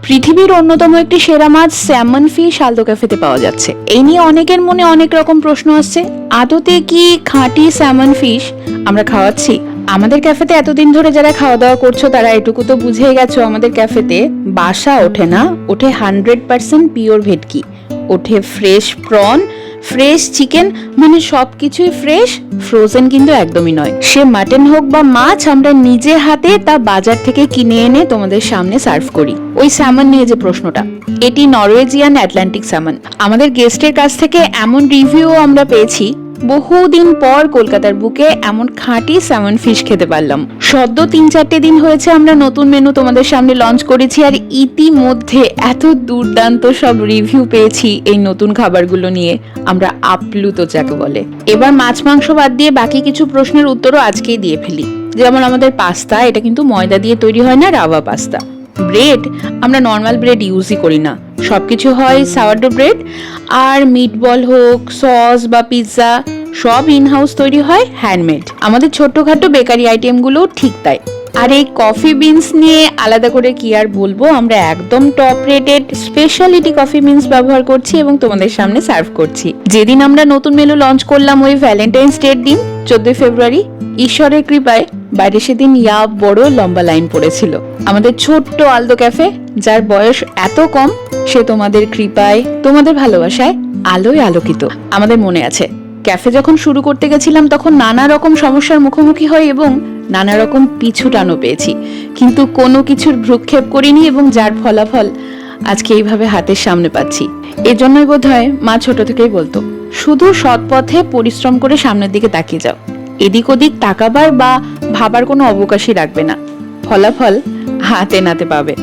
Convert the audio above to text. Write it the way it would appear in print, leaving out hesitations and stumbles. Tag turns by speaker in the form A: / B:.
A: পৃথিবীর অন্যতম একটি সেরা মাছ স্যামন ফিশ আলদো ক্যাফেতে পাওয়া যাচ্ছে। এই নিয়ে অনেকের মনে অনেক রকম প্রশ্ন আসছে। আদতে কি খাঁটি স্যামন ফিশ আমরা খাওয়াচ্ছি? আমাদের ক্যাফেতে এতদিন ধরে যারা খাওয়া দাওয়া করছো তারা এটুকু তো বুঝেই গেছো, আমাদের ক্যাফেতে বাসা ওঠে না, ওঠে 100% পিওর ভেটকি, ওঠে ফ্রেশ প্রন, ফ্রেশ চিকেন, মানে সবকিছুই ফ্রেশ, ফ্রোজেন কিন্তু একদমই নয়। সে মাটন হোক বা মাছ, আমরা নিজে হাতে তা বাজার থেকে কিনে এনে তোমাদের সামনে সার্ভ করি। ওই স্যামন নিয়ে যে প্রশ্নটা, এটি নরওয়েজিয়ান আটলান্টিক স্যামন। আমাদের গেস্টের কাছ থেকে এমন রিভিউ আমরা পেয়েছি, বহুদিন পর কলকাতার বুকে এমন খাঁটি স্যামন ফিশ খেতে পারলাম। সদ্য 3-4 দিন হয়েছে আমরা নতুন মেনু তোমাদের সামনে লঞ্চ করেছি, আর ইতিমধ্যে এত দুর্দান্ত সব রিভিউ পেয়েছি এই নতুন খাবারগুলো নিয়ে, আমরা আপ্লুত যাকে বলে। এবার মাছ মাংস বাদ দিয়ে বাকি কিছু প্রশ্নের উত্তরও আজকেই দিয়ে ফেলি। যেমন আমাদের পাস্তা, এটা কিন্তু ময়দা দিয়ে তৈরি হয় না, রাওয়া পাস্তা। ব্রেড, আমরা নর্মাল ব্রেড ইউজই করি না, সবকিছু হয় সাওয়ারডো ব্রেড। আর মিটবল হোক, সস বা পিৎজা, সব ইনহাউস তৈরি হয়, হ্যান্ডমেড। আমাদের ছোট্টখাটো বেকারি আইটেমগুলো ঠিক তাই। আর এই কফি বিনস নিয়ে আলাদা করে কি আর বলবো, আমরা একদম top rated speciality coffee beans ব্যবহার করছি এবং তোমাদের সামনে সার্ভ করছি। যেদিন আমরা নতুন মেনু লঞ্চ করলাম ওই ভ্যালেন্টাইন্স ডের দিন, 14 ফেব্রুয়ারি, ঈশ্বরের কৃপায় বাইরে সেদিন বড় লম্বা লাইন পড়েছিল। আমাদের ছোট্ট আলদো ক্যাফে, যার বয়স এত কম, সে তোমাদের কৃপায়, তোমাদের ভালোবাসায় আলোয় আলোকিত। আমাদের মনে আছে ক্যাফে যখন শুরু করতে গেছিলাম তখন নানা রকম সমস্যার মুখোমুখি হয় এবং নানা রকম পিছু টানো পেয়েছি, কিন্তু কোনো কিছুর ভ্রুক্ষেপ করিনি এবং যার ফলাফল আজকে এইভাবে হাতের সামনে পাচ্ছি। এজন্যই বোধহয় মা ছোট থেকেই বলতো, শুধু সৎ পথে পরিশ্রম করে সামনের দিকে তাকিয়ে যাও, এদিক ওদিক তাকাবার বা ভাবার কোনো অবকাশই রাখবে না, ফলাফল হাতে নাতে পাবে।